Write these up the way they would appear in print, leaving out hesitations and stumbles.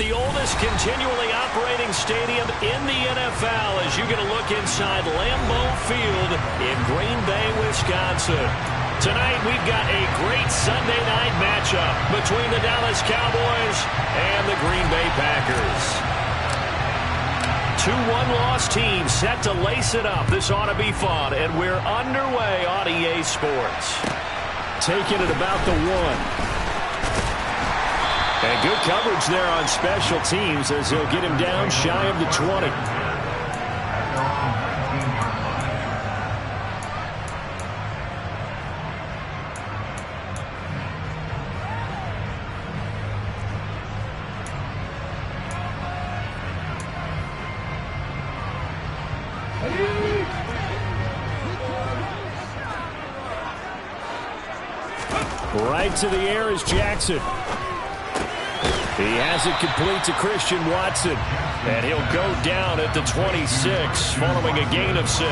the oldest continually operating stadium in the NFL as you get a look inside Lambeau Field in Green Bay, Wisconsin. Tonight, we've got a great Sunday night matchup between the Dallas Cowboys and the Green Bay Packers. Two one-loss teams set to lace it up. This ought to be fun, and we're underway on EA Sports. Taking it about the 1. And good coverage there on special teams as he'll get him down shy of the 20. Right to the air is Jackson. He has it complete to Christian Watson. And he'll go down at the 26 following a gain of 6.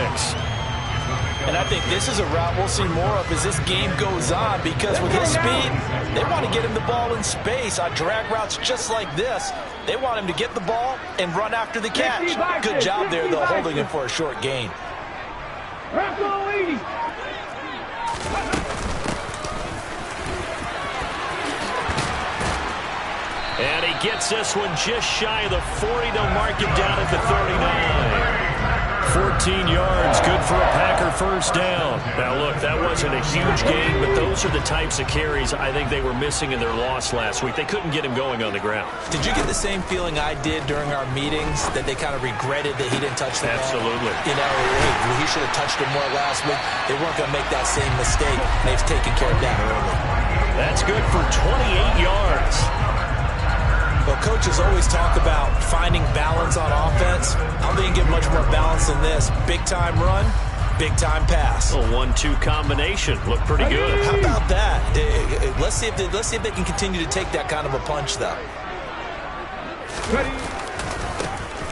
And I think this is a route we'll see more of as this game goes on, because with his speed, they want to get him the ball in space on drag routes just like this. They want him to get the ball and run after the catch. Good job there, though, holding him for a short gain. And he gets this one just shy of the 40. They'll mark him down at the 39. 14 yards, good for a Packer first down. Now, look, that wasn't a huge gain, but those are the types of carries I think they were missing in their loss last week. They couldn't get him going on the ground. Did you get the same feeling I did during our meetings, that they kind of regretted that he didn't touch the ball? Absolutely. You know, he should have touched it more last week. They weren't going to make that same mistake. They've taken care of that early. That's good for 28 yards. Well, coaches always talk about finding balance on offense. I don't think you get much more balance than this. Big-time run, big-time pass. A 1-2 combination. Looked pretty good. How about that? Let's see if they can continue to take that kind of a punch, though.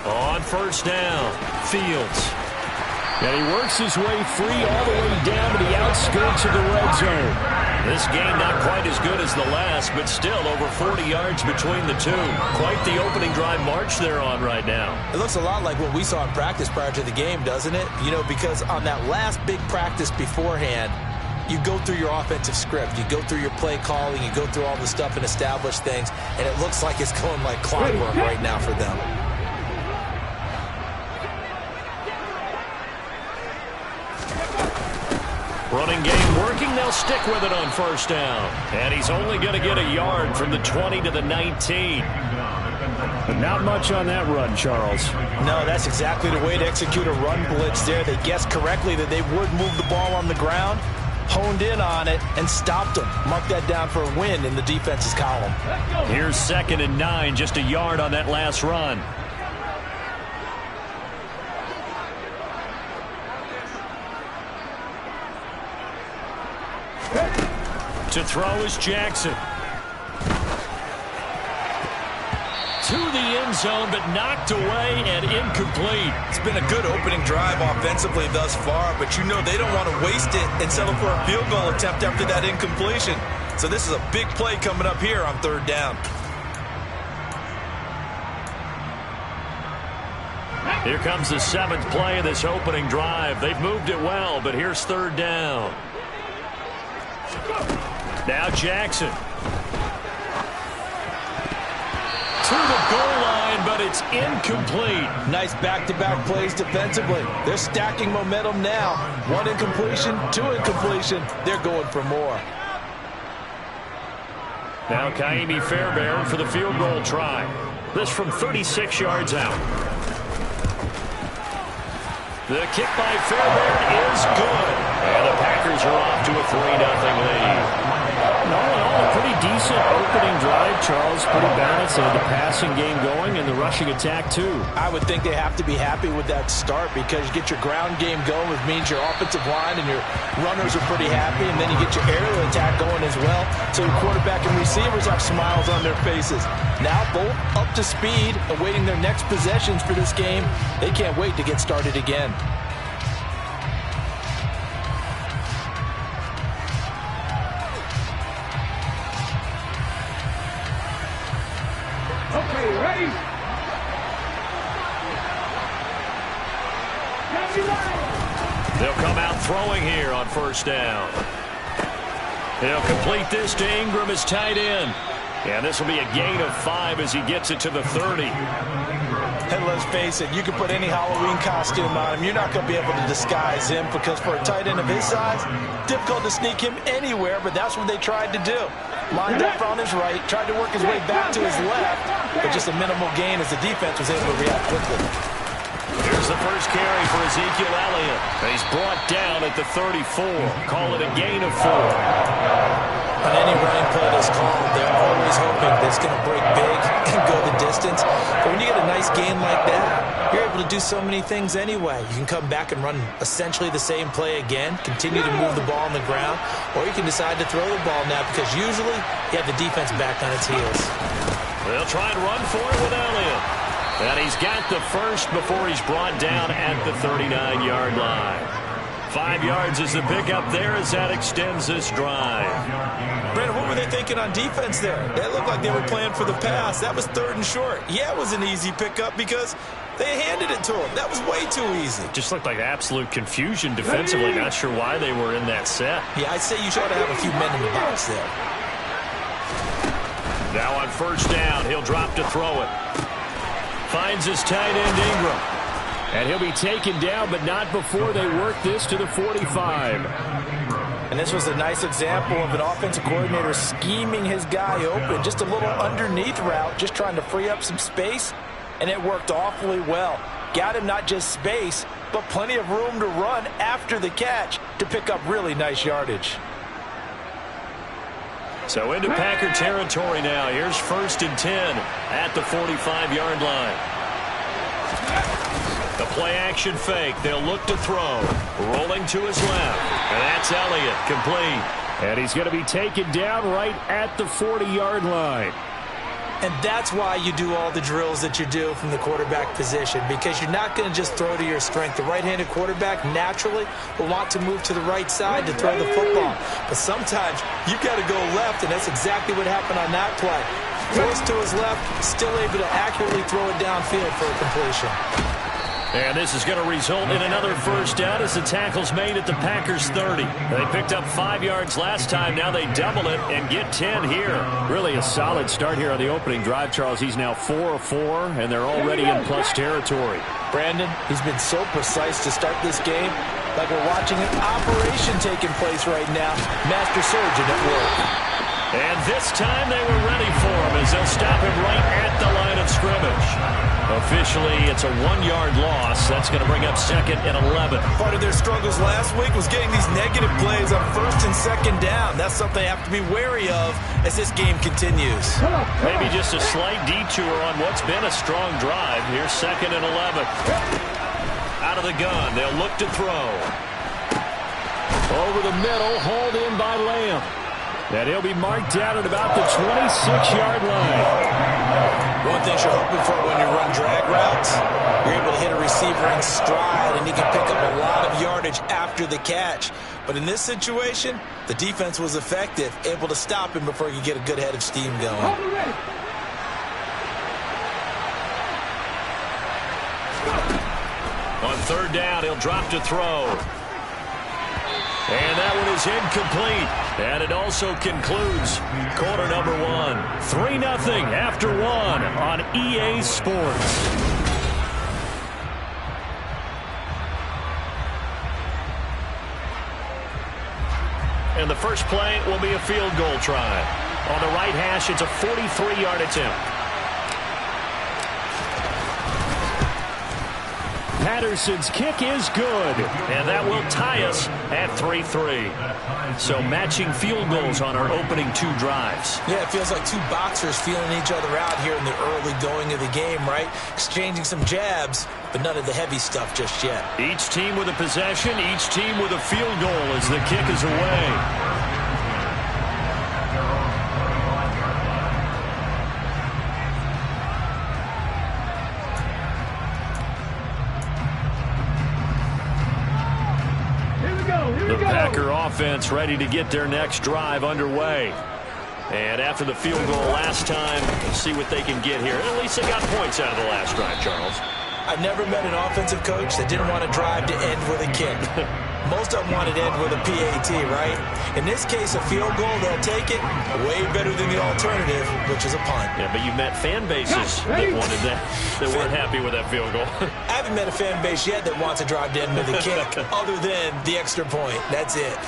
On first down, Fields. And he works his way free all the way down to the outskirts of the red zone. This game not quite as good as the last, but still over 40 yards between the two. Quite the opening drive march they're on right now. It looks a lot like what we saw in practice prior to the game, doesn't it? You know, because on that last big practice beforehand, you go through your offensive script. You go through your play calling. You go through all the stuff and establish things. And it looks like it's going like clockwork right now for them. Running game working. They'll stick with it on first down. And he's only going to get a yard from the 20 to the 19. Not much on that run, Charles. No, that's exactly the way to execute a run blitz there. They guessed correctly that they would move the ball on the ground, honed in on it, and stopped them. Mark that down for a win in the defense's column. Here's 2nd and 9, just a yard on that last run. To throw is Jackson. To the end zone, but knocked away and incomplete. It's been a good opening drive offensively thus far, but you know they don't want to waste it and settle for a field goal attempt after that incompletion. So this is a big play coming up here on 3rd down. Here comes the 7th play of this opening drive. They've moved it well, but here's 3rd down. Now Jackson. To the goal line, but it's incomplete. Nice back-to-back plays defensively. They're stacking momentum now. 1 incompletion, 2 incompletion. They're going for more. Now Kaimi Fairbairn for the field goal try. This from 36 yards out. The kick by Fairbairn is good. And the Packers are off to a 3-0 lead. All in all, a pretty decent opening drive, Charles. Pretty balanced. They had the passing game going and the rushing attack, too. I would think they have to be happy with that start, because you get your ground game going, which means your offensive line and your runners are pretty happy, and then you get your aerial attack going as well. So your quarterback and receivers have smiles on their faces. Now both up to speed, awaiting their next possessions for this game. They can't wait to get started again. Okay, They'll come out throwing here on first down. He'll complete this to Ingram as tight end. And this will be a gain of 5 as he gets it to the 30. And let's face it, you can put any Halloween costume on him. You're not going to be able to disguise him because for a tight end of his size, difficult to sneak him anywhere, but that's what they tried to do. Lined up on his right, tried to work his way back to his left, but just a minimal gain as the defense was able to react quickly. Here's the first carry for Ezekiel Elliott. He's brought down at the 34. Call it a gain of 4. On any running play that's called, they're always hoping that it's going to break big and go the distance. But when you get a nice gain like that, you're able to do so many things anyway. You can come back and run essentially the same play again, continue to move the ball on the ground, or you can decide to throw the ball now because usually you have the defense back on its heels. They'll try and run for it with Elliott. And he's got the first before he's brought down at the 39-yard line. 5 yards is the pickup there as that extends this drive. Brandon, what were they thinking on defense there? They looked like they were playing for the pass. That was 3rd and short. Yeah, it was an easy pickup because they handed it to him. That was way too easy. Just looked like absolute confusion defensively. Not sure why they were in that set. Yeah, I'd say you try to have a few men in the box there. Now on first down, he'll drop to throw it. Finds his tight end Ingram. And he'll be taken down, but not before they work this to the 45. And this was a nice example of an offensive coordinator scheming his guy open. Just a little underneath route, just trying to free up some space. And it worked awfully well. Got him not just space, but plenty of room to run after the catch to pick up really nice yardage. So into Packer territory now. Here's 1st and 10 at the 45-yard line. The play-action fake. They'll look to throw. Rolling to his left. And that's Elliott, complete. And he's going to be taken down right at the 40-yard line. And that's why you do all the drills that you do from the quarterback position, because you're not going to just throw to your strength. The right-handed quarterback naturally will want to move to the right side to throw the football. But sometimes you've got to go left, and that's exactly what happened on that play. Forced to his left, still able to accurately throw it downfield for a completion. And this is going to result in another first down as the tackle's made at the Packers' 30. They picked up 5 yards last time. Now they double it and get 10 here. Really a solid start here on the opening drive, Charles. He's now 4 of 4, and they're already in plus territory. Brandon, he's been so precise to start this game, like we're watching an operation taking place right now. Master surgeon at work. And this time they were ready for him as they'll stop him right at the line of scrimmage. Officially, it's a 1-yard loss. That's going to bring up 2nd and 11. Part of their struggles last week was getting these negative plays on 1st and 2nd down. That's something they have to be wary of as this game continues. Maybe just a slight detour on what's been a strong drive. Here's 2nd and 11. Out of the gun, they'll look to throw. Over the middle, hauled in by Lamb. And he'll be marked down at about the 26-yard line. One thing you're hoping for when you run drag routes, you're able to hit a receiver in stride, and he can pick up a lot of yardage after the catch. But in this situation, the defense was effective, able to stop him before he could get a good head of steam going. On 3rd down, he'll drop to throw. And that one is incomplete. And it also concludes quarter number 1. 3-0 after 1 on EA Sports. And the first play will be a field goal try. On the right hash, it's a 43-yard attempt. Patterson's kick is good, and that will tie us at 3-3. So matching field goals on our opening 2 drives. Yeah, it feels like 2 boxers feeling each other out here in the early going of the game, right? Exchanging some jabs, but none of the heavy stuff just yet. Each team with a possession, each team with a field goal as the kick is away. The Packer offense ready to get their next drive underway. And after the field goal last time, we'll see what they can get here. At least they got points out of the last drive, Charles. I've never met an offensive coach that didn't want to drive to end with a kick. Most of them wanted to end with a PAT, right? In this case, a field goal, they'll take it. Way better than the alternative, which is a punt. Yeah, but you met fan bases that wanted that, that weren't happy with that field goal. I haven't met a fan base yet that wants to drive to end with a kick, other than the extra point. That's it.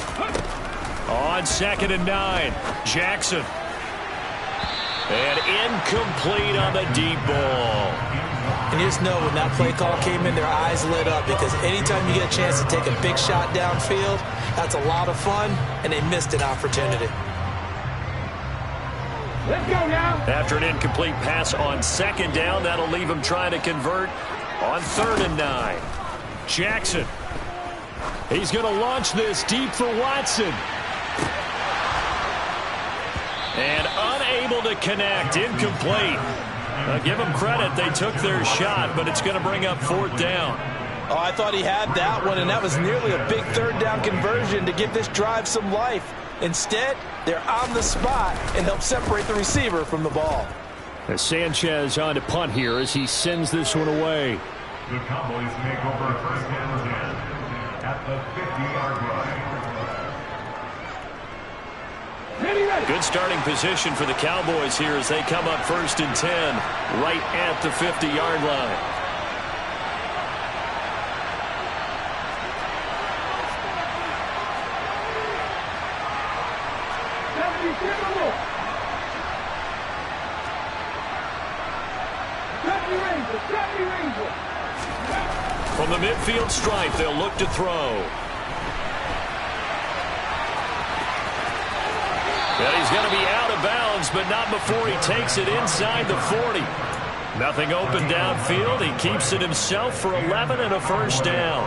On 2nd and 9, Jackson. And incomplete on the deep ball. And you just know when that play call came in, their eyes lit up, because anytime you get a chance to take a big shot downfield, that's a lot of fun, and they missed an opportunity. Let's go now. After an incomplete pass on 2nd down, that'll leave them trying to convert on 3rd and 9. Jackson. He's going to launch this deep for Watson. And unable to connect. Incomplete. Give them credit. They took their shot, but it's going to bring up 4th down. Oh, I thought he had that one, and that was nearly a big 3rd down conversion to give this drive some life. Instead, they're on the spot and help separate the receiver from the ball. As Sanchez on to punt here as he sends this one away. The Cowboys make over 1st and 10 at the 50-yard line. Good starting position for the Cowboys here as they come up 1st and 10 right at the 50-yard line. From the midfield stripe, they'll look to throw. And he's going to be out of bounds, but not before he takes it inside the 40. Nothing open downfield. He keeps it himself for 11 and a 1st down.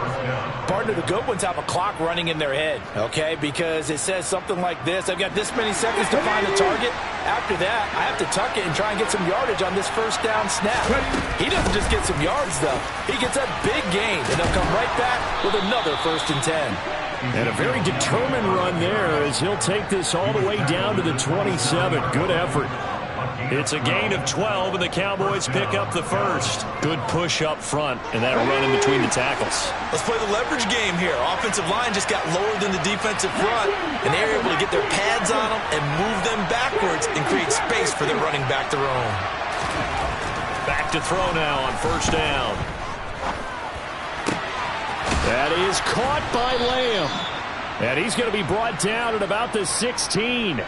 Partner, the good ones have a clock running in their head, okay? Because it says something like this. I've got this many seconds to find the target. After that, I have to tuck it and try and get some yardage on this 1st down snap. He doesn't just get some yards, though. He gets a big gain, and they'll come right back with another 1st and 10. And a very determined run there as he'll take this all the way down to the 27. Good effort. It's a gain of 12, and the Cowboys pick up the 1st. Good push up front, and that run in between the tackles. Let's play the leverage game here. Offensive line just got lower than the defensive front, and they're able to get their pads on them and move them backwards and create space for their running back to roam. Back to throw now on 1st down. That is caught by Lamb. And he's going to be brought down at about the 16.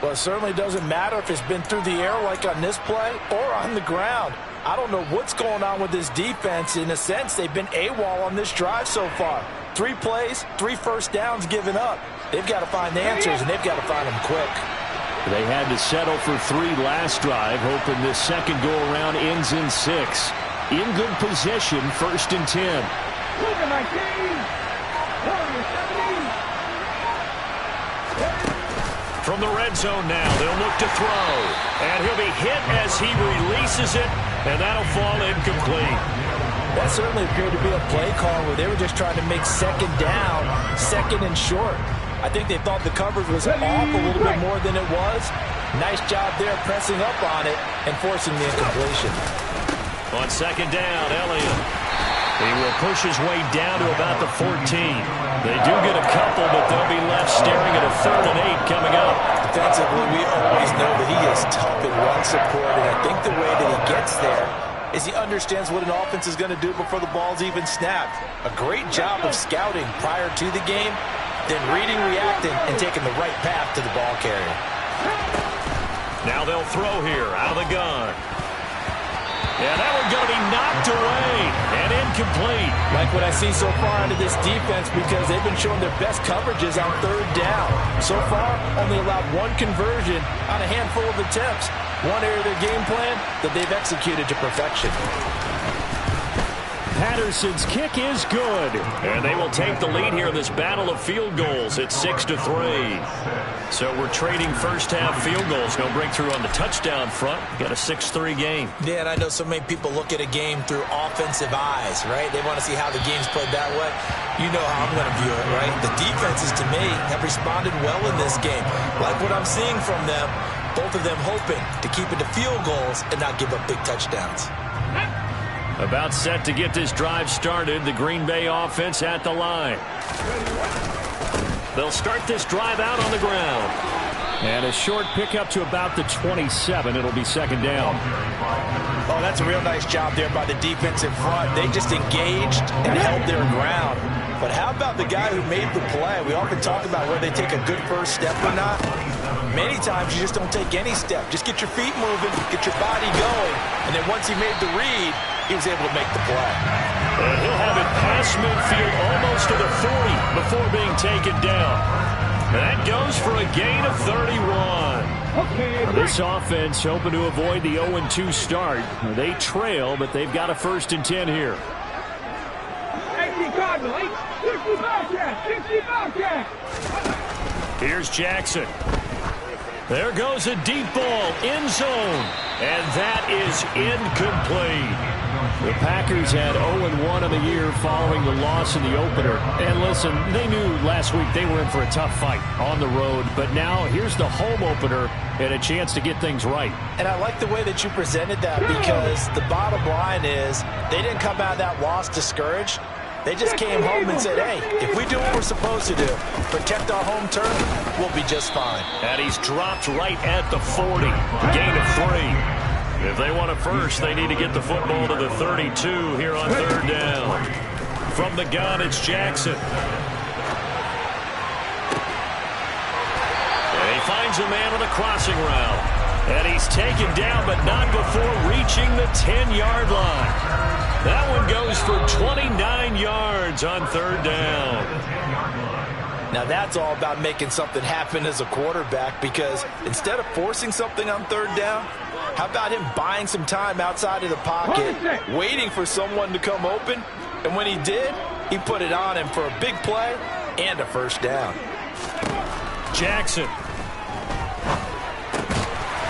Well, it certainly doesn't matter if it's been through the air like on this play or on the ground. I don't know what's going on with this defense. In a sense, they've been AWOL on this drive so far. 3 plays, 3 1st downs given up. They've got to find the answers, and they've got to find them quick. They had to settle for 3 last drive, hoping this second go-around ends in 6. In good position, 1st and 10. From the red zone now, they'll look to throw. And he'll be hit as he releases it, and that'll fall incomplete. That certainly appeared to be a play call where they were just trying to make 2nd down, 2nd and short. I think they thought the coverage was off a little bit more than it was. Nice job there pressing up on it and forcing the incompletion. On 2nd down, Elliott. He will push his way down to about the 14. They do get a couple, but they'll be left staring at a 3rd and 8 coming up. Defensively, we always know that he is tough in run support, and I think the way that he gets there is he understands what an offense is going to do before the ball's even snapped. A great job of scouting prior to the game, then reading, reacting, and taking the right path to the ball carrier. Now they'll throw here out of the gun. Yeah, that one's going to be knocked away and incomplete. Like what I see so far out of this defense, because they've been showing their best coverages on 3rd down. So far, only allowed 1 conversion on a handful of attempts. One area of their game plan that they've executed to perfection. Patterson's kick is good. And they will take the lead here in this battle of field goals at 6-3. So we're trading first-half field goals. No breakthrough on the touchdown front. Got a 6-3 game. Yeah, and I know so many people look at a game through offensive eyes, right? They want to see how the game's played that way. You know how I'm going to view it, right? The defenses, to me, have responded well in this game. Like what I'm seeing from them, both of them hoping to keep it to field goals and not give up big touchdowns. About set to get this drive started. The Green Bay offense at the line. They'll start this drive out on the ground. And a short pickup to about the 27. It'll be second down. Oh, that's a real nice job there by the defensive front. They just engaged and held their ground. But how about the guy who made the play? We often talk about whether they take a good first step or not. Many times you just don't take any step. Just get your feet moving, get your body going. And then once he made the read, he was able to make the play. And he'll have it past midfield almost to the 40 before being taken down. That goes for a gain of 31. This offense hoping to avoid the 0-2 start. They trail, but they've got a 1st and 10 here. Here's Jackson. There goes a deep ball, end zone, and that is incomplete. The Packers had 0-1 on the year following the loss in the opener. And listen, they knew last week they were in for a tough fight on the road, but now here's the home opener and a chance to get things right. And I like the way that you presented that, because the bottom line is they didn't come out of that loss discouraged. They just came home and said, hey, if we do what we're supposed to do, protect our home turf, we'll be just fine. And he's dropped right at the 40. Gain of 3. If they want a first, they need to get the football to the 32 here on 3rd down. From the gun, it's Jackson. And he finds a man on a crossing route. And he's taken down, but not before reaching the 10-yard line. That one goes for 29 yards on 3rd down. Now that's all about making something happen as a quarterback, because instead of forcing something on 3rd down, how about him buying some time outside of the pocket, waiting for someone to come open, and when he did, he put it on him for a big play and a 1st down. Jackson.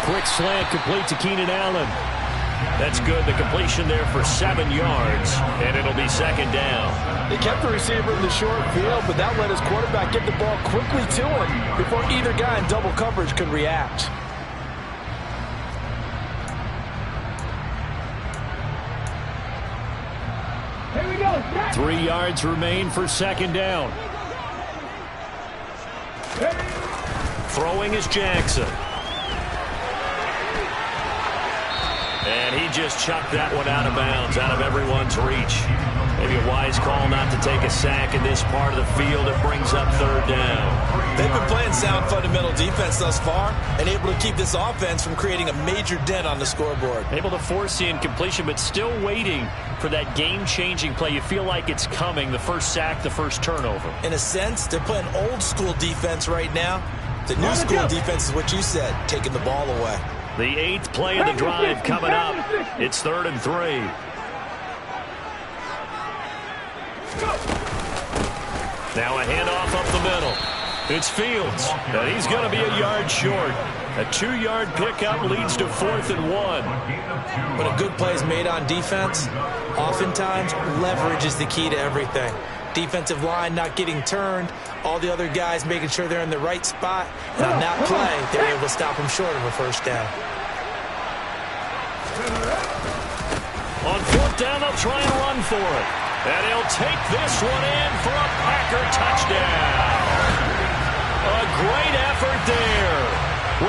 Quick slant complete to Keenan Allen. That's good. The completion there for 7 yards, and it'll be 2nd down. They kept the receiver in the short field, but that let his quarterback get the ball quickly to him before either guy in double coverage could react. Here we go. 3 yards remain for 2nd down. Throwing is Jackson. And he just chucked that one out of bounds, out of everyone's reach. Maybe a wise call not to take a sack in this part of the field. It brings up 3rd down. They've been playing sound fundamental defense thus far and able to keep this offense from creating a major dent on the scoreboard. Able to force the incompletion, but still waiting for that game-changing play. You feel like it's coming, the first sack, the first turnover. In a sense, they're playing old-school defense right now. The new-school defense is what you said, taking the ball away. The 8th play of the drive coming up. It's 3rd and 3. Now a handoff up the middle. It's Fields, and he's going to be a yard short. A 2-yard pickup leads to 4th and 1. When a good play is made on defense, oftentimes leverage is the key to everything. Defensive line not getting turned, all the other guys making sure they're in the right spot. And on that play, they were able to stop him short of a 1st down. On 4th down, they'll try and run for it. And he'll take this one in for a Packer touchdown. A great effort there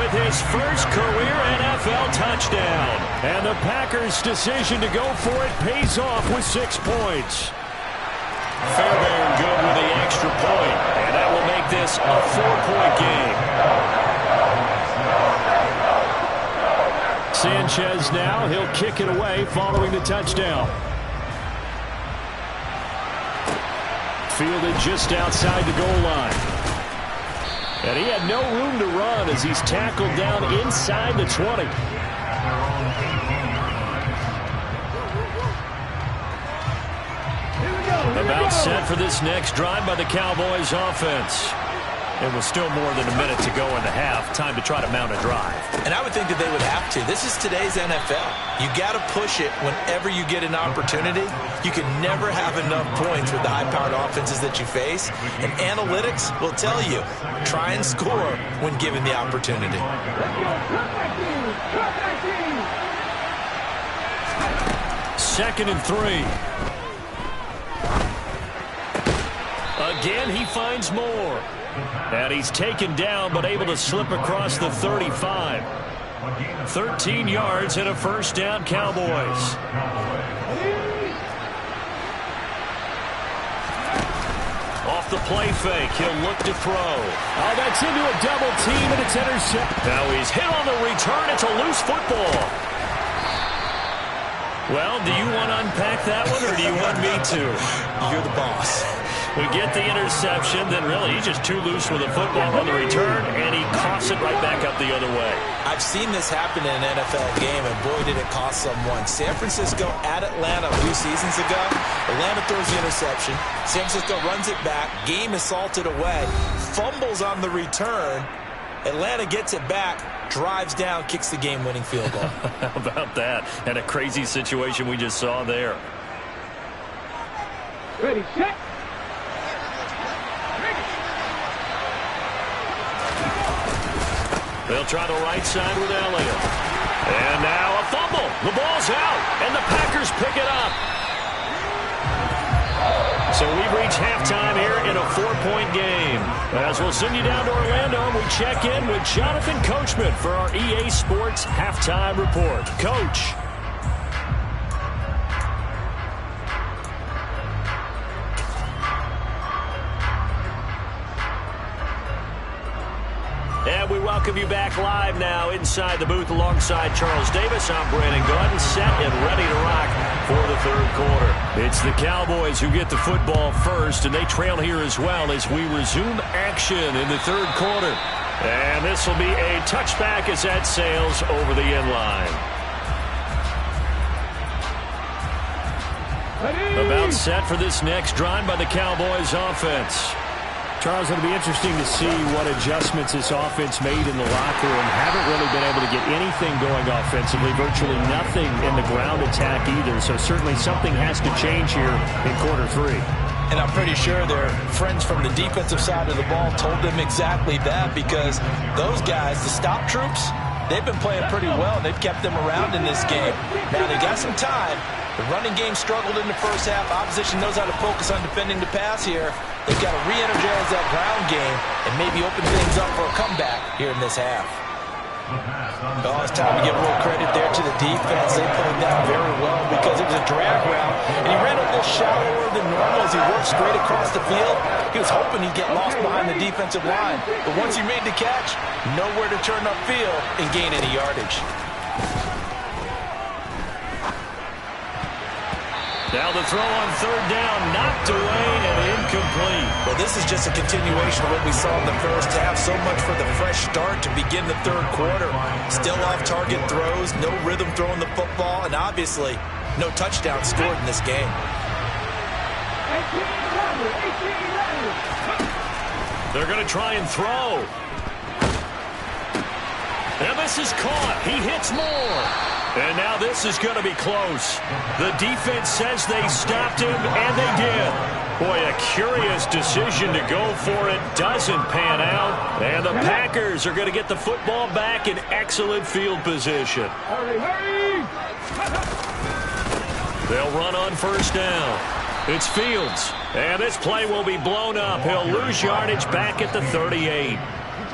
with his first career NFL touchdown. And the Packers' decision to go for it pays off with 6 points. Fairbairn good with the extra point, and that will make this a 4-point game. Sanchez now, he'll kick it away following the touchdown. Fielded just outside the goal line. And he had no room to run as he's tackled down inside the 20. About set for this next drive by the Cowboys offense. It was still more than a minute to go in the half. Time to try to mount a drive. And I would think that they would have to. This is today's NFL. You got to push it whenever you get an opportunity. You can never have enough points with the high-powered offenses that you face. And analytics will tell you, try and score when given the opportunity. Second and 3. Again, he finds more. And he's taken down, but able to slip across the 35. 13 yards and a first down, Cowboys. Off the play fake, he'll look to throw. Oh, that's into a double team, and it's intercepted. Now he's hit on the return. It's a loose football. Well, do you want to unpack that one, or do you want me to? You're the boss. We get the interception, then really he's just too loose with the football on the return, and he coughs it right back up the other way. I've seen this happen in an NFL game, and boy, did it cost someone. San Francisco at Atlanta a few seasons ago. Atlanta throws the interception. San Francisco runs it back. Game is salted away. Fumbles on the return. Atlanta gets it back, drives down, kicks the game-winning field goal. How about that? And a crazy situation we just saw there. Ready, set. They'll try the right side with Elliott. And now a fumble. The ball's out, and the Packers pick it up. So we've reached halftime here in a 4-point game. As we'll send you down to Orlando, and we check in with Jonathan Coachman for our EA Sports Halftime Report. Coach. And we welcome you back live now inside the booth alongside Charles Davis. I'm Brandon Gordon, set and ready to rock for the third quarter. It's the Cowboys who get the football first, and they trail here as well as we resume action in the third quarter. And this will be a touchback as that sails over the end line. About set for this next drive by the Cowboys offense. Charles, it'll be interesting to see what adjustments this offense made in the locker room. Haven't really been able to get anything going offensively, virtually nothing in the ground attack either. So certainly something has to change here in quarter 3. And I'm pretty sure their friends from the defensive side of the ball told them exactly that, because those guys, the stop troops, they've been playing pretty well. They've kept them around in this game. Now they got some time. The running game struggled in the first half. Opposition knows how to focus on defending the pass here. They've got to re-energize that ground game and maybe open things up for a comeback here in this half. Oh, it's time to give a little credit there to the defense. They played that very well because it was a drag route, and he ran a little shallower than normal as he worked straight across the field. He was hoping he'd get lost behind the defensive line, but once he made the catch, nowhere to turn upfield and gain any yardage. Now the throw on third down, knocked away and incomplete. Well, this is just a continuation of what we saw in the first half. So much for the fresh start to begin the third quarter. Still off-target throws, no rhythm throwing the football, and obviously no touchdown scored in this game. They're going to try and throw. And this is caught. He hits more. And now this is going to be close. The defense says they stopped him, and they did. Boy, a curious decision to go for it. Doesn't pan out. And the Packers are going to get the football back in excellent field position. They'll run on first down. It's Fields. And this play will be blown up. He'll lose yardage back at the 38.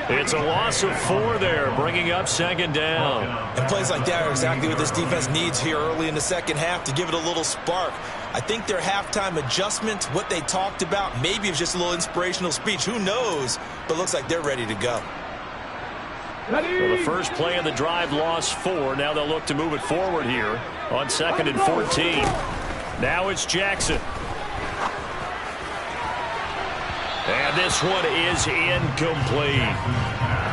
It's a loss of 4 there, bringing up second down. And plays like that are exactly what this defense needs here early in the second half to give it a little spark. I think their halftime adjustments, what they talked about, maybe it was just a little inspirational speech. Who knows? But looks like they're ready to go. Well, the first play of the drive lost 4. Now they'll look to move it forward here on 2nd and 14. Now it's Jackson. And this one is incomplete.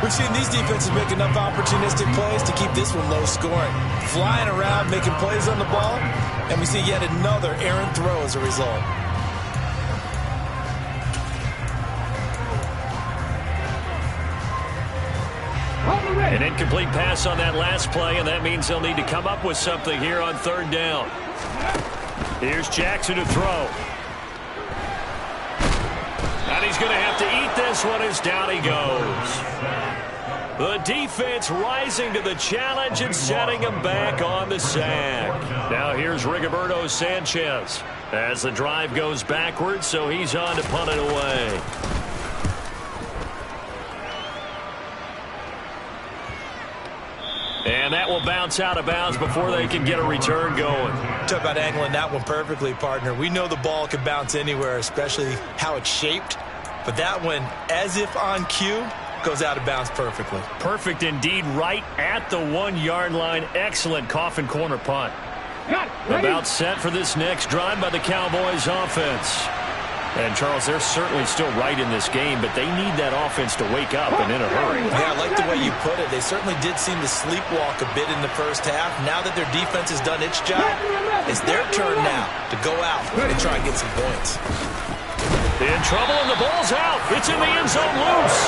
We've seen these defenses make enough opportunistic plays to keep this one low scoring. Flying around, making plays on the ball, and we see yet another errant throw as a result. An incomplete pass on that last play, and that means they'll need to come up with something here on third down. Here's Jackson to throw. And he's going to have to eat this one as down he goes. The defense rising to the challenge and setting him back on the sack. Now here's Rigoberto Sanchez as the drive goes backwards, so he's on to punt it away. And that will bounce out of bounds before they can get a return going. Talk about angling that one perfectly, partner. We know the ball can bounce anywhere, especially how it's shaped. But that one, as if on cue, goes out of bounds perfectly. Perfect indeed, right at the 1-yard line. Excellent coffin corner punt. About set for this next drive by the Cowboys offense. And, Charles, they're certainly still right in this game, but they need that offense to wake up and in a hurry. Yeah, I like the way you put it. They certainly did seem to sleepwalk a bit in the first half. Now that their defense has done its job, it's their turn now to go out and try and get some points. In trouble, and the ball's out. It's in the end zone loose.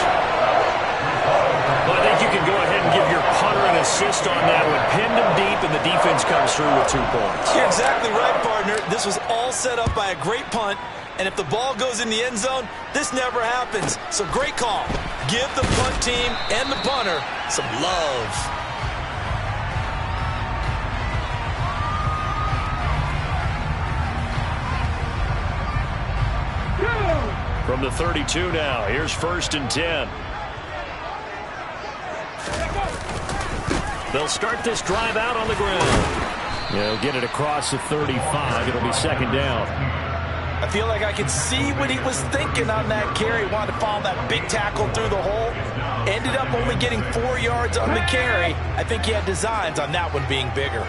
Well, I think you can go ahead and give your punter an assist on that one. Pinned him deep, and the defense comes through with 2 points. You're exactly right, partner. This was all set up by a great punt. And if the ball goes in the end zone, this never happens. So great call. Give the punt team and the punter some love. From the 32 now, here's 1st and 10. They'll start this drive out on the ground. They'll get it across the 35. It'll be 2nd down. I feel like I could see what he was thinking on that carry. Wanted to follow that big tackle through the hole. Ended up only getting 4 yards on the carry. I think he had designs on that one being bigger.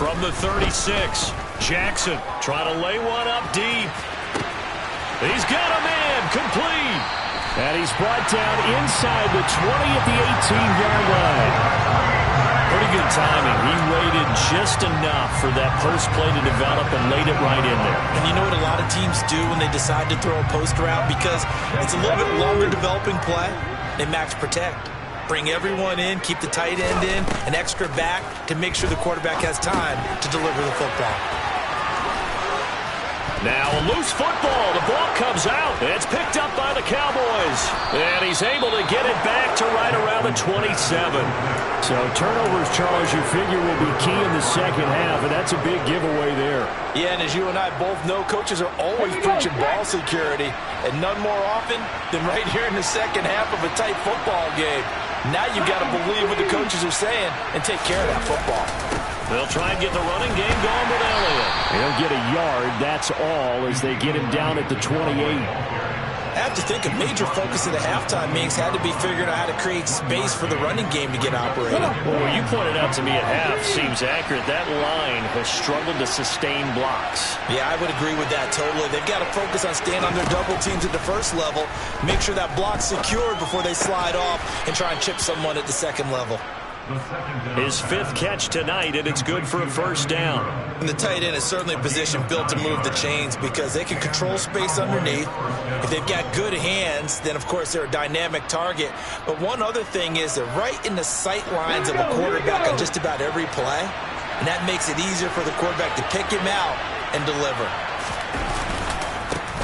From the 36, Jackson trying to lay one up deep. He's got a man, complete. And he's brought down inside the 20 at the 18-yard line. Pretty good timing. He waited just enough for that first play to develop and laid it right in there. And you know what a lot of teams do when they decide to throw a post route? Because it's a little bit longer developing play. They max protect. Bring everyone in, keep the tight end in, an extra back to make sure the quarterback has time to deliver the football. Now a loose football. The ball comes out. It's picked up by the Cowboys. And he's able to get it back to right around the 27. So turnovers, Charles, you figure will be key in the second half, and that's a big giveaway there. Yeah, and as you and I both know, coaches are always preaching ball security, and none more often than right here in the second half of a tight football game. Now you've got to believe what the coaches are saying and take care of that football. They'll try and get the running game going with Elliott. He'll get a yard, that's all, as they get him down at the 28. I have to think a major focus of the halftime meetings had to be figuring out how to create space for the running game to get operating. Well, what you pointed out to me at half seems accurate. That line has struggled to sustain blocks. Yeah, I would agree with that totally. They've got to focus on staying on their double teams at the first level, make sure that block's secured before they slide off and try and chip someone at the second level. His 5th catch tonight, and it's good for a 1st down. And the tight end is certainly a position built to move the chains because they can control space underneath. If they've got good hands, then, of course, they're a dynamic target. But one other thing is they're right in the sight lines of a quarterback on just about every play, and that makes it easier for the quarterback to pick him out and deliver.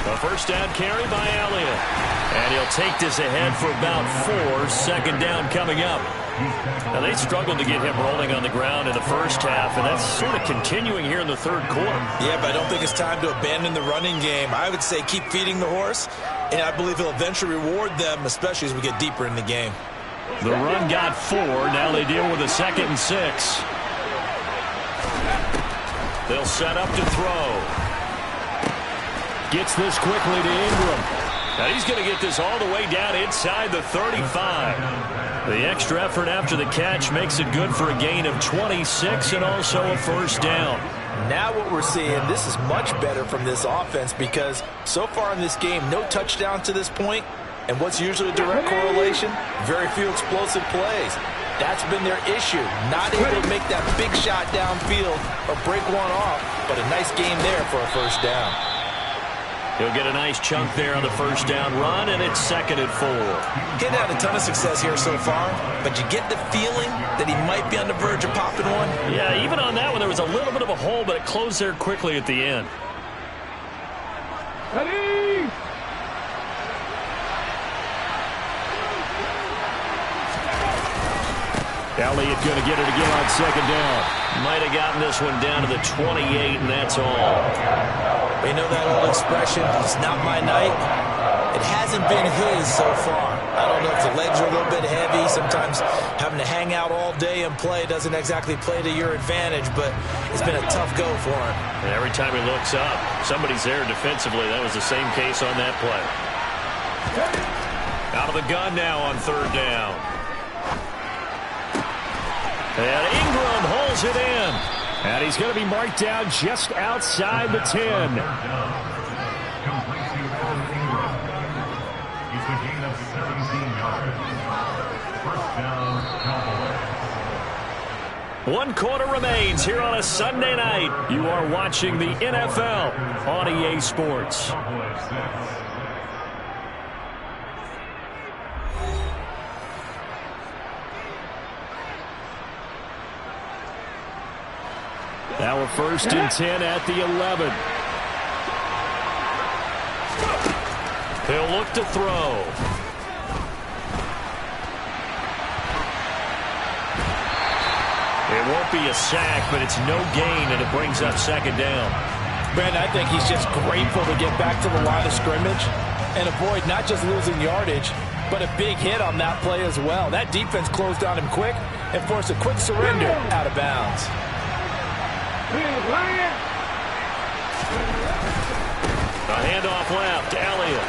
A 1st down carry by Elliott. And he'll take this ahead for about 4. 2nd down coming up. Now, they struggled to get him rolling on the ground in the first half, and that's sort of continuing here in the 3rd quarter. Yeah, but I don't think it's time to abandon the running game. I would say keep feeding the horse, and I believe he'll eventually reward them, especially as we get deeper in the game. The run got 4. Now they deal with a 2nd and 6. They'll set up to throw. Gets this quickly to Ingram. Now he's going to get this all the way down inside the 35. The extra effort after the catch makes it good for a gain of 26 and also a 1st down. Now what we're seeing, this is much better from this offense because so far in this game, no touchdowns to this point. And what's usually a direct correlation? Very few explosive plays. That's been their issue. Not able to make that big shot downfield or break one off, but a nice game there for a 1st down. He'll get a nice chunk there on the first down run, and it's 2nd and 4. He's had a ton of success here so far, but you get the feeling that he might be on the verge of popping one. Yeah, even on that one, there was a little bit of a hole, but it closed there quickly at the end. Ready? Elliott going to get it again on 2nd down. Might have gotten this one down to the 28, and that's all. You know that old expression, it's not my night? It hasn't been his so far. I don't know if the legs are a little bit heavy. Sometimes having to hang out all day and play doesn't exactly play to your advantage, but it's been a tough go for him. And every time he looks up, somebody's there defensively. That was the same case on that play. Out of the gun now on 3rd down. And Ingram holds it in. And he's going to be marked down just outside the 10. Complete to Ingram. It's a gain of 17 yards. First down, Cowboys. 1 quarter remains here on a Sunday night. You are watching the NFL on EA Sports. Cowboys 6. Now a 1st and 10 at the 11. He'll look to throw. It won't be a sack, but it's no gain, and it brings up 2nd down. Brandon, I think he's just grateful to get back to the line of scrimmage and avoid not just losing yardage, but a big hit on that play as well. That defense closed on him quick and forced a quick surrender out of bounds. A handoff left to Elliott.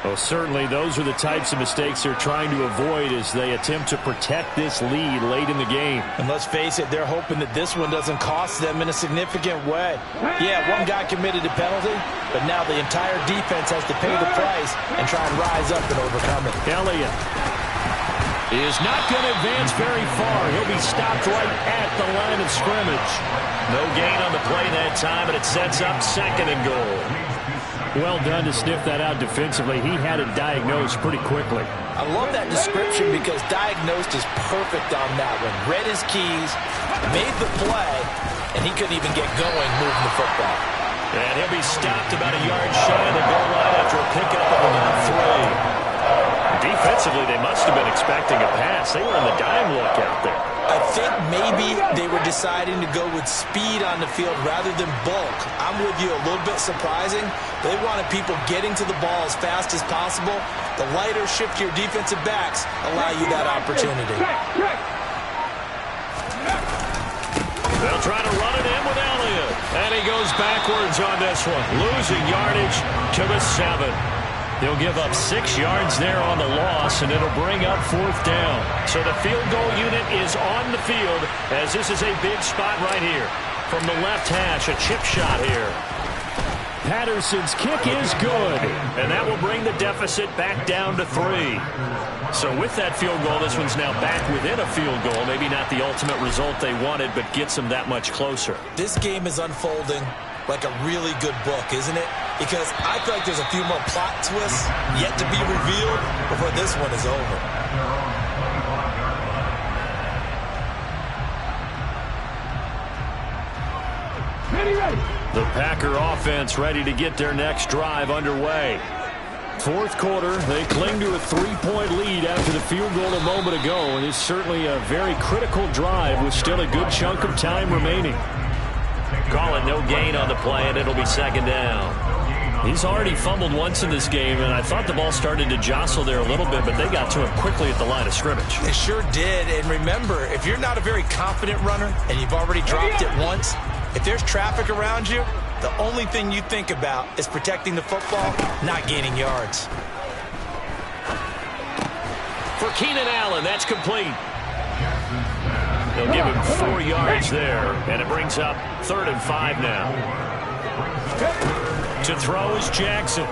Well, certainly those are the types of mistakes they're trying to avoid as they attempt to protect this lead late in the game. And let's face it, they're hoping that this one doesn't cost them in a significant way. Yeah, one guy committed a penalty, but now the entire defense has to pay the price and try and rise up and overcome it. Elliott is not going to advance very far. He'll be stopped right at the line of scrimmage. No gain on the play that time, and it sets up 2nd and goal. Well done to sniff that out defensively. He had it diagnosed pretty quickly. I love that description because diagnosed is perfect on that one. Read his keys, made the play, and he couldn't even get going moving the football. And he'll be stopped about a yard shy of the goal line after a pickup of about 3. Defensively, they must have been expecting a pass. They were in the dime look out there. I think maybe they were deciding to go with speed on the field rather than bulk. I'm with you, a little bit surprising. They wanted people getting to the ball as fast as possible. The lighter, shiftier defensive backs allow you that opportunity. They'll try to run it in with Elliott. And he goes backwards on this one, losing yardage to the 7. He'll give up 6 yards there on the loss, and it'll bring up 4th down. So the field goal unit is on the field as this is a big spot right here. From the left hash, a chip shot here. Patterson's kick is good. And that will bring the deficit back down to 3. So with that field goal, this one's now back within a field goal. Maybe not the ultimate result they wanted, but gets them that much closer. This game is unfolding like a really good book, isn't it? Because I feel like there's a few more plot twists yet to be revealed before this one is over. The Packer offense ready to get their next drive underway. 4th quarter, they cling to a 3-point lead after the field goal a moment ago, and it's certainly a very critical drive with still a good chunk of time remaining. Call it no gain on the play, and it'll be 2nd down. He's already fumbled once in this game, and I thought the ball started to jostle there a little bit, but they got to him quickly at the line of scrimmage. They sure did, and remember, if you're not a very confident runner and you've already dropped it once, if there's traffic around you, the only thing you think about is protecting the football, not gaining yards. For Keenan Allen, that's complete. They'll give him 4 yards there, and it brings up 3rd and 5 now. To throw is Jackson.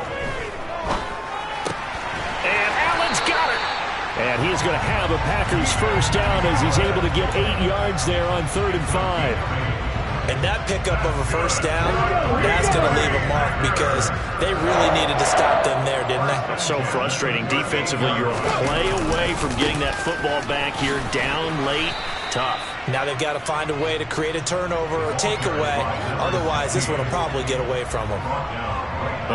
And Allen's got it. And he's going to have a Packers first down as he's able to get 8 yards there on 3rd and 5. And that pickup of a first down, that's going to leave a mark because they really needed to stop them there, didn't they? So frustrating. Defensively, you're a play away from getting that football back here. Down late, tough. Now they've got to find a way to create a turnover or takeaway. Otherwise, this one will probably get away from them.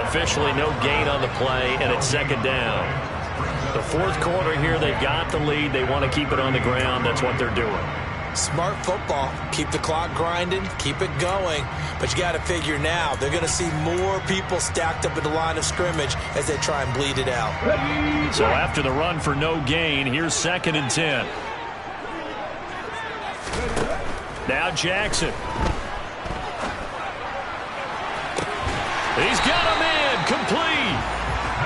Officially no gain on the play, and it's second down. The fourth quarter here, they've got the lead. They want to keep it on the ground. That's what they're doing. Smart football. Keep the clock grinding. Keep it going. But you got to figure now, they're going to see more people stacked up at the line of scrimmage as they try and bleed it out. So after the run for no gain, here's 2nd and 10. Now Jackson. He's got a man complete.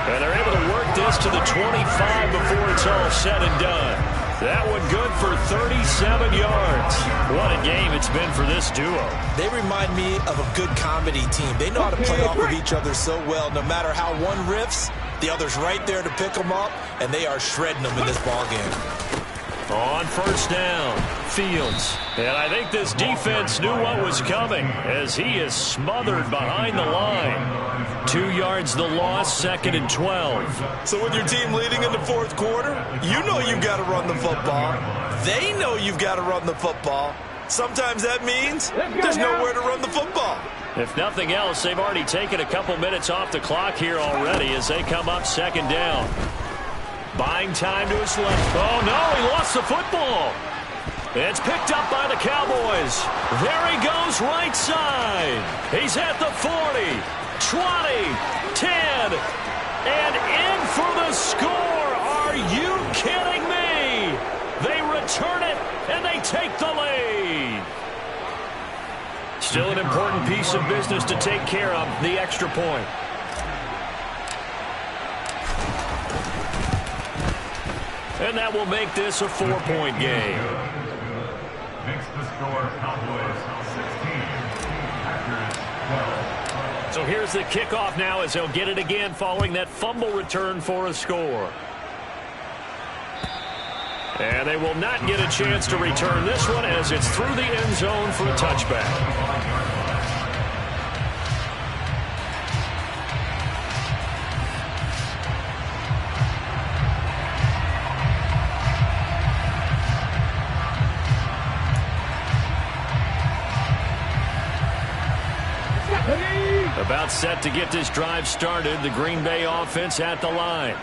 And they're able to work this to the 25 before it's all said and done. That one good for 37 yards. What a game it's been for this duo. They remind me of a good comedy team. They know how to play off of each other so well. No matter how one riffs, the other's right there to pick them up, and they are shredding them in this ballgame. On first down, Fields. And I think this defense knew what was coming as he is smothered behind the line. 2 yards the loss, 2nd and 12. So with your team leading in the fourth quarter, you know you've got to run the football. They know you've got to run the football. Sometimes that means there's nowhere to run the football. If nothing else, they've already taken a couple minutes off the clock here already as they come up 2nd down. Buying time to his left. Oh, no, he lost the football. It's picked up by the Cowboys. There he goes right side. He's at the 40, 20, 10, and in for the score. Are you kidding me? They return it, and they take the lead. Still an important piece of business to take care of, the extra point. And that will make this a 4-point game. Makes the score Cowboys 16, Packers 12. So here's the kickoff now as they'll get it again following that fumble return for a score. And they will not get a chance to return this one as it's through the end zone for a touchback. About set to get this drive started. The Green Bay offense at the line.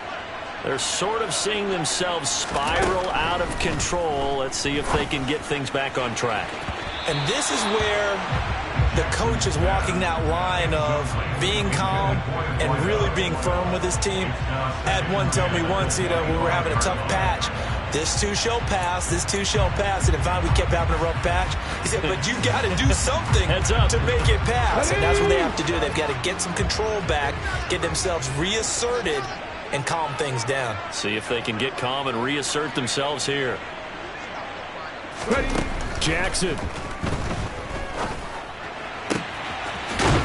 They're sort of seeing themselves spiral out of control. Let's see if they can get things back on track. And this is where the coach is walking that line of being calm and really being firm with his team. I had one tell me once, we were having a tough patch. This too shall pass, this too shall pass. And finally we kept having a rough patch. He said, but you got to do something to make it pass. And that's what they have to do. They've got to get some control back, get themselves reasserted, and calm things down. See if they can get calm and reassert themselves here. Jackson.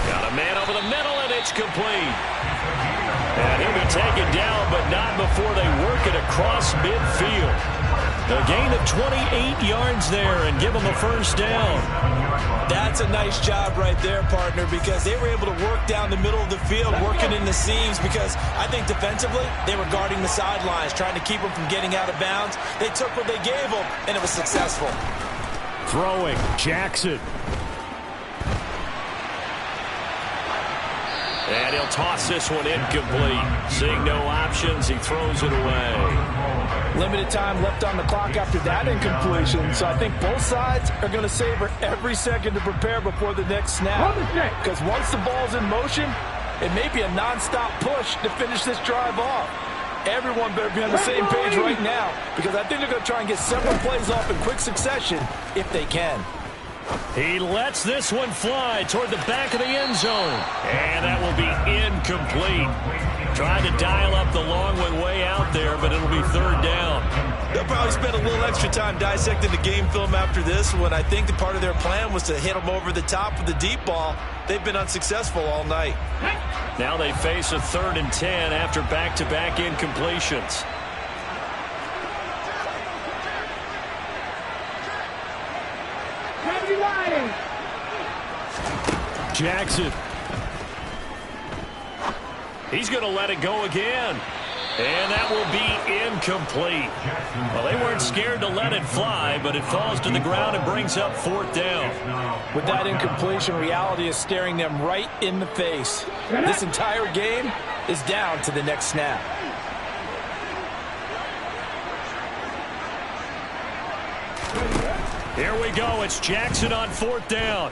Got a man over the middle, and it's complete. And he'll be taken down, but not before they work it across midfield. A gain of 28 yards there and give them a first down. That's a nice job right there, partner, because they were able to work down the middle of the field, working in the seams, because I think defensively they were guarding the sidelines, trying to keep them from getting out of bounds. They took what they gave them, and it was successful. Throwing, Jackson. And he'll toss this one incomplete. Seeing no options, he throws it away. Limited time left on the clock after that incompletion, so I think both sides are going to savor every second to prepare before the next snap. Because once the ball's in motion, it may be a nonstop push to finish this drive off. Everyone better be on the same page right now, because I think they're going to try and get several plays off in quick succession if they can. He lets this one fly toward the back of the end zone. And that will be incomplete. Trying to dial up the long one way out there, but it'll be third down. They'll probably spend a little extra time dissecting the game film after this one. I think the part of their plan was to hit them over the top with the deep ball. They've been unsuccessful all night. Now they face a 3rd and 10 after back-to-back incompletions. Jackson. He's going to let it go again. And that will be incomplete. Well, they weren't scared to let it fly, but it falls to the ground and brings up 4th down. With that incompletion, reality is staring them right in the face. This entire game is down to the next snap. Here we go. It's Jackson on 4th down.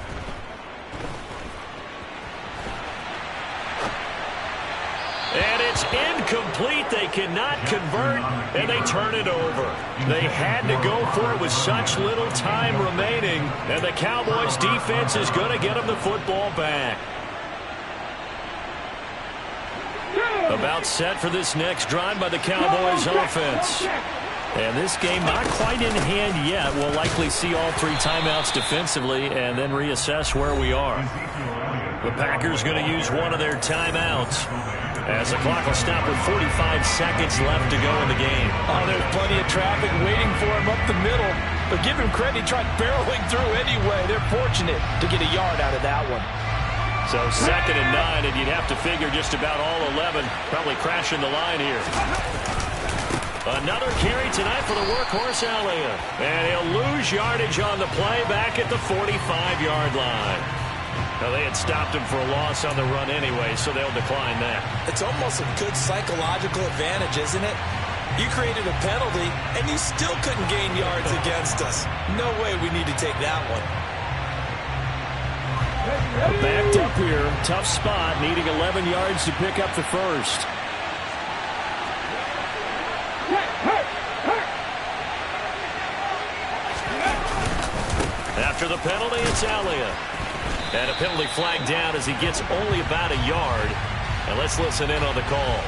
And it's incomplete. They cannot convert, and they turn it over. They had to go for it with such little time remaining, and the Cowboys' defense is going to get them the football back. About set for this next drive by the Cowboys' offense. And this game not quite in hand yet. We'll likely see all 3 timeouts defensively and then reassess where we are. The Packers going to use one of their timeouts, as the clock will stop with 45 seconds left to go in the game. Oh, there's plenty of traffic waiting for him up the middle. But give him credit, he tried barreling through anyway. They're fortunate to get a yard out of that one. So 2nd and 9, and you'd have to figure just about all 11 probably crashing the line here. Another carry tonight for the workhorse Elliott. And he'll lose yardage on the play back at the 45-yard line. Now, they had stopped him for a loss on the run anyway, so they'll decline that. It's almost a good psychological advantage, isn't it? You created a penalty, and you still couldn't gain yards against us. No way we need to take that one. Backed up here. Tough spot. Needing 11 yards to pick up the first. After the penalty, it's Elliott. And a penalty flag down as he gets only about a yard. And let's listen in on the call.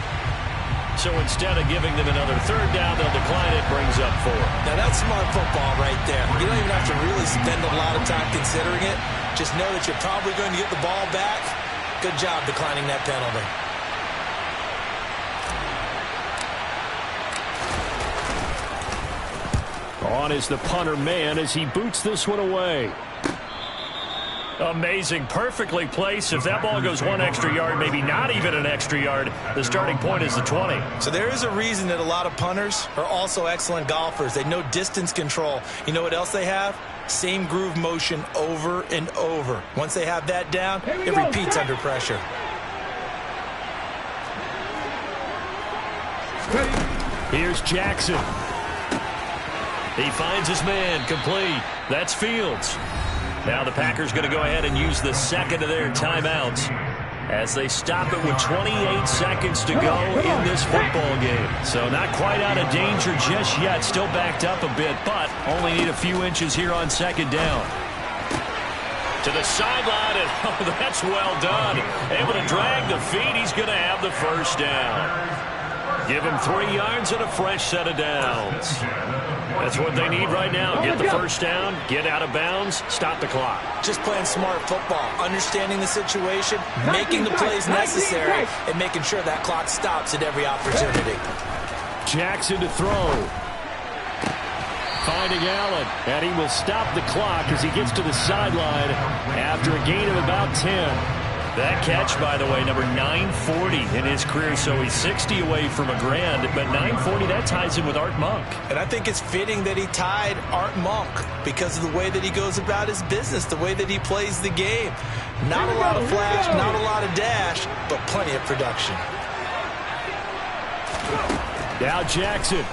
So instead of giving them another 3rd down, they'll decline it. Brings up 4. Now, that's smart football right there. You don't even have to really spend a lot of time considering it. Just know that you're probably going to get the ball back. Good job declining that penalty. On is the punter man as he boots this one away. Amazing. Perfectly placed. If that ball goes 1 extra yard, maybe not even an extra yard, the starting point is the 20. So there is a reason that a lot of punters are also excellent golfers. They know distance control. You know what else they have? Same groove motion over and over. Once they have that down, it repeats under pressure. Here's Jackson. He finds his man. Complete. That's Fields. Now the Packers going to go ahead and use the 2nd of their timeouts as they stop it with 28 seconds to go in this football game. So not quite out of danger just yet. Still backed up a bit, but only need a few inches here on 2nd down. To the sideline, and oh, that's well done. Able to drag the feet. He's going to have the 1st down. Give him 3 yards and a fresh set of downs. That's what they need right now. Get the 1st down, get out of bounds, stop the clock. Just playing smart football, understanding the situation, making the plays necessary, and making sure that clock stops at every opportunity. Jackson to throw. Finding Allen, and he will stop the clock as he gets to the sideline after a gain of about 10. That catch, by the way, number 940 in his career, so he's 60 away from a grand, but 940, that ties him with Art Monk. And I think it's fitting that he tied Art Monk because of the way that he goes about his business, the way that he plays the game. Not a lot of flash, not a lot of dash, but plenty of production. Now Jackson.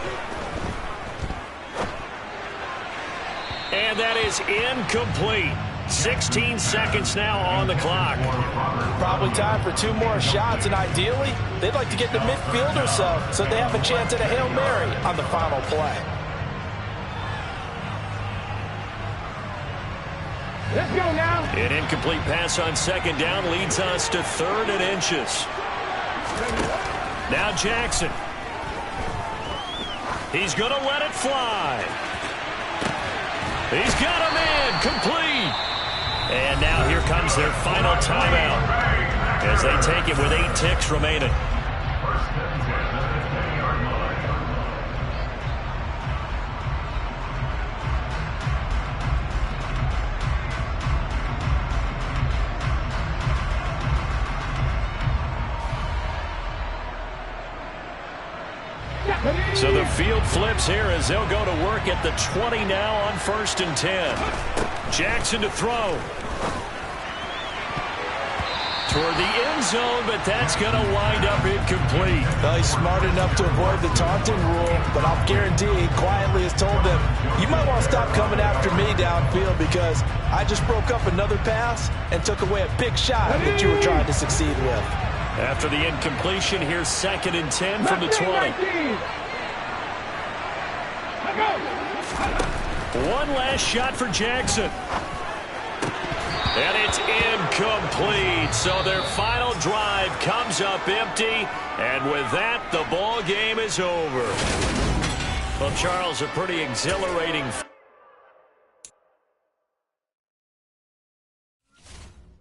And that is incomplete. 16 seconds now on the clock. Probably time for 2 more shots, and ideally, they'd like to get to midfield or so they have a chance at a Hail Mary on the final play. Let's go now. An incomplete pass on 2nd down leads us to 3rd and inches. Now Jackson. He's going to let it fly. He's got a man. Complete. And now here comes their final timeout as they take it with 8 ticks remaining. So the field flips here as they'll go to work at the 20 now on 1st and 10. Jackson to throw. Toward the end zone, but that's going to wind up incomplete. Well, he's smart enough to avoid the taunting rule, but I'll guarantee he quietly has told them, you might want to stop coming after me downfield because I just broke up another pass and took away a big shot that you were trying to succeed with. After the incompletion, here's 2nd and 10 from the 20. One last shot for Jackson. And it's incomplete. So their final drive comes up empty. And with that, the ball game is over. Well, Charles, a pretty exhilarating